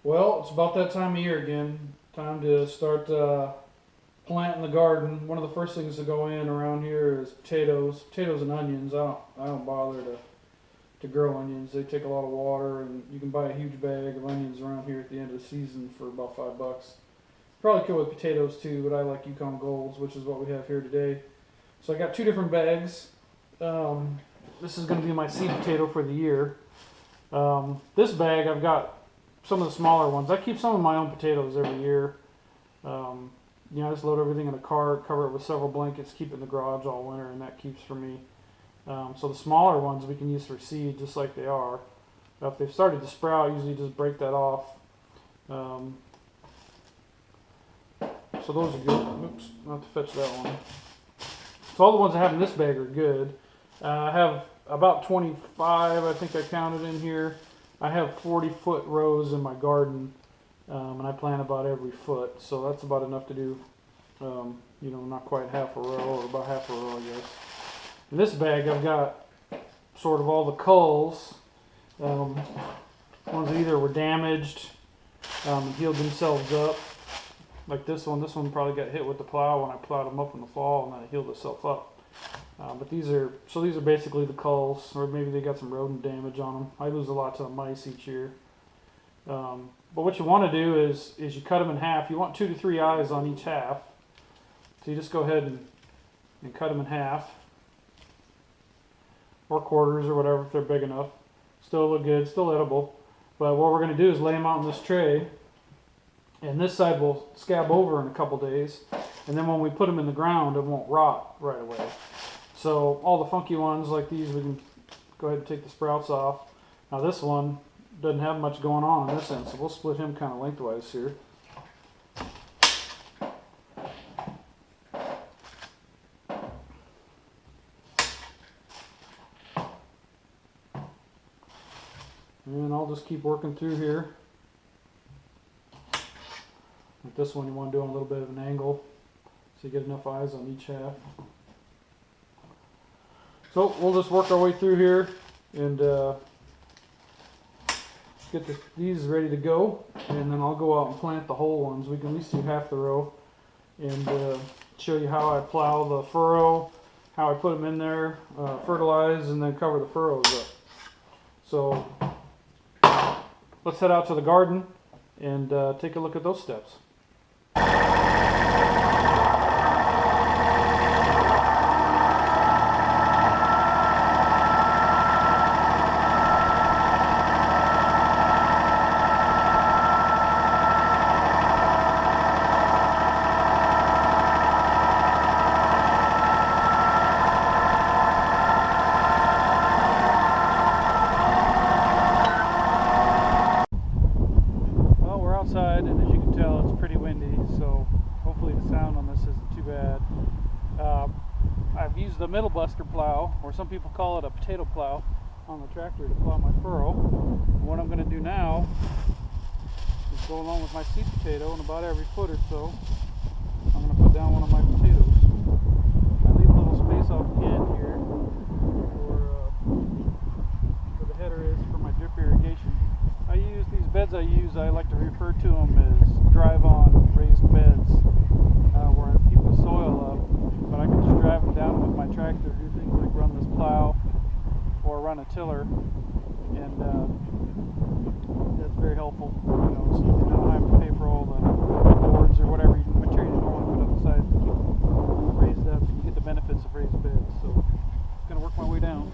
Well, it's about that time of year again. Time to start planting the garden. One of the first things to go in around here is potatoes and onions. I don't bother to grow onions. They take a lot of water, and you can buy a huge bag of onions around here at the end of the season for about $5. Probably could with potatoes too, but I like Yukon Golds, which is what we have here today. So I got two different bags. This is going to be my seed potato for the year. This bag I've got some of the smaller ones. I keep some of my own potatoes every year. I just load everything in a cart, cover it with several blankets, keep it in the garage all winter, and that keeps for me. So the smaller ones we can use for seed just like they are. If they've started to sprout, I usually just break that off. So those are good. Oops, I'll have to fetch that one. So all the ones I have in this bag are good. I have about 25, I think I counted in here. I have 40-foot rows in my garden, and I plant about every foot, so that's about enough to do, not quite half a row, or about half a row, I guess. In this bag, I've got sort of all the culls, ones that either were damaged, and healed themselves up, like this one. This one probably got hit with the plow when I plowed them up in the fall, and then it healed itself up. But these are basically the culls, or maybe they got some rodent damage on them. I lose a lot to the mice each year. But what you want to do is you cut them in half. You want 2 to 3 eyes on each half. So you just go ahead and cut them in half, or quarters, or whatever, if they're big enough. Still look good, still edible. But what we're going to do is lay them out in this tray, and this side will scab over in a couple days. And then when we put them in the ground, it won't rot right away. So all the funky ones like these, we can go ahead and take the sprouts off. Now this one doesn't have much going on this end, so we'll split him kind of lengthwise here. And I'll just keep working through here. Like this one, you want to do on a little bit of an angle, so you get enough eyes on each half. So we'll just work our way through here and get these ready to go, and then I'll go out and plant the whole ones. We can at least do half the row, and show you how I plow the furrow, how I put them in there, fertilize, and then cover the furrows up. So let's head out to the garden and take a look at those steps. Outside, and as you can tell, it's pretty windy, so hopefully the sound on this isn't too bad. I've used the middle buster plow, or some people call it a potato plow, on the tractor to plow my furrow. And what I'm going to do now is go along with my seed potato, and about every foot or so I'm going to put down one of my potatoes. I leave a little space off the end here where the header is for my drip irrigation. These beds I like to refer to them as drive-on raised beds, where I keep the soil up, but I can just drive them down with my tractor, do things like run this plow or run a tiller, and that's very helpful. So you don't have to pay for all the boards or whatever material you don't want to put up the sides to keep them raised up, so you get the benefits of raised beds. So I'm going to work my way down.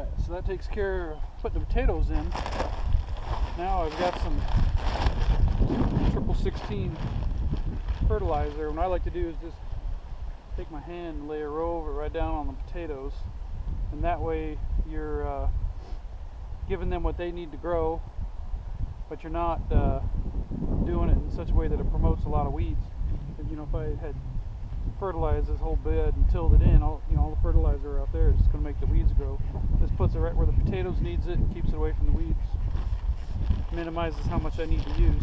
Alright, so that takes care of putting the potatoes in. Now I've got some 16 fertilizer. What I like to do is just take my hand and lay a row of it right down on the potatoes, and that way you're giving them what they need to grow, but you're not doing it in such a way that it promotes a lot of weeds. And, you know, if I had fertilized this whole bed and tilled it in, all the fertilizer out there is just going to make the weeds grow. This puts it right where the potatoes needs it and keeps it away from the weeds. Minimizes how much I need to use.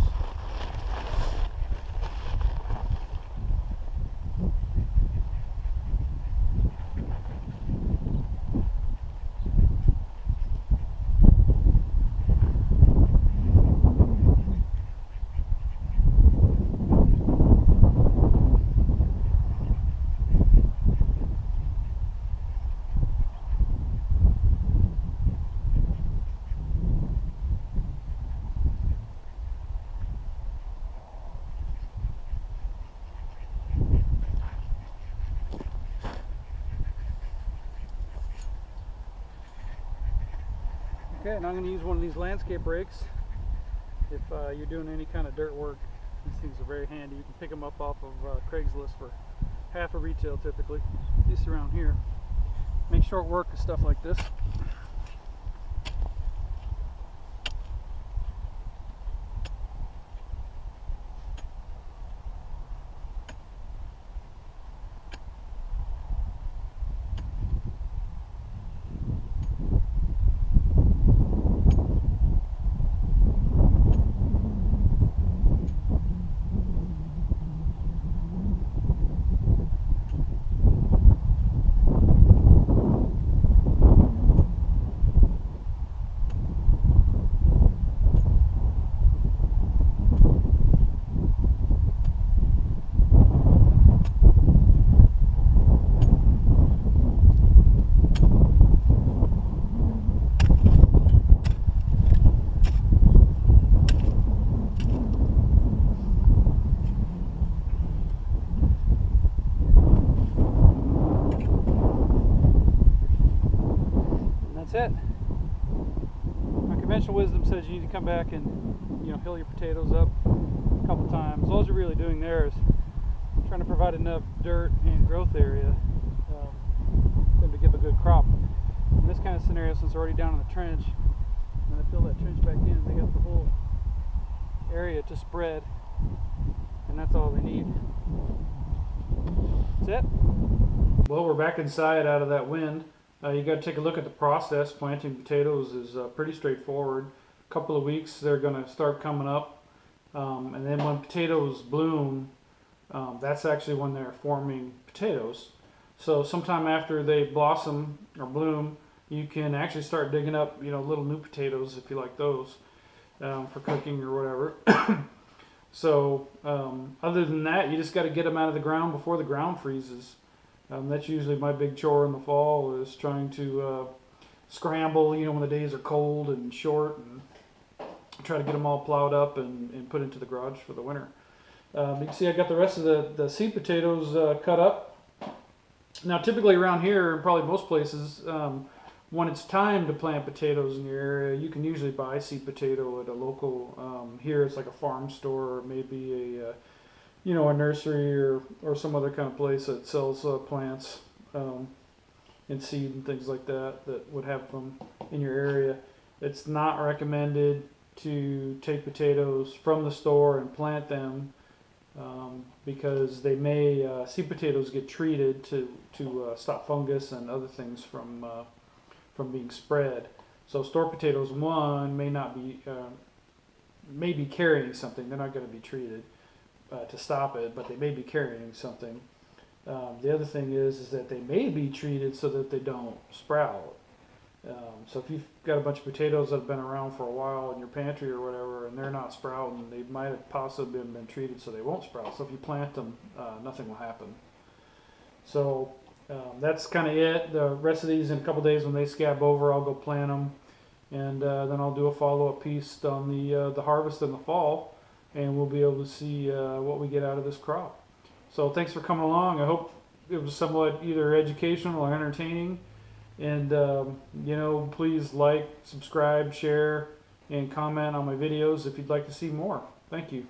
Okay, now I'm going to use one of these landscape rakes. If you're doing any kind of dirt work, these things are very handy. You can pick them up off of Craigslist for half a retail typically, at least around here. Make short work of stuff like this. That's it. My conventional wisdom says you need to come back and hill your potatoes up a couple times. All you're really doing there is trying to provide enough dirt and growth area for them to give a good crop. In this kind of scenario, since they're already down in the trench, when I fill that trench back in, they got the whole area to spread, and that's all they need. That's it. Well, we're back inside out of that wind. You got to take a look at the process. Planting potatoes is pretty straightforward. A couple of weeks they're going to start coming up, and then when potatoes bloom, that's actually when they're forming potatoes. So sometime after they blossom or bloom, you can actually start digging up little new potatoes if you like those for cooking or whatever. So other than that, you just got to get them out of the ground before the ground freezes. That's usually my big chore in the fall, is trying to scramble, when the days are cold and short, and try to get them all plowed up and put into the garage for the winter. You can see I got the rest of the seed potatoes cut up. Now typically around here, and probably most places, when it's time to plant potatoes in your area, you can usually buy seed potato at a local, here it's like a farm store, or maybe a a nursery or some other kind of place that sells plants and seed and things like that would have them in your area. It's not recommended to take potatoes from the store and plant them because they may seed potatoes get treated to stop fungus and other things from being spread. So store potatoes, one, may be carrying something. They're not going to be treated to stop it, but they may be carrying something. The other thing is that they may be treated so that they don't sprout. So if you've got a bunch of potatoes that have been around for a while in your pantry or whatever, and they're not sprouting, they might have possibly been treated so they won't sprout. So if you plant them, nothing will happen. So that's kind of it. The rest of these, in a couple days when they scab over, I'll go plant them, and then I'll do a follow-up piece on the harvest in the fall, and we'll be able to see what we get out of this crop. So thanks for coming along. I hope it was somewhat either educational or entertaining. And you know, please like, subscribe, share, and comment on my videos if you'd like to see more. Thank you.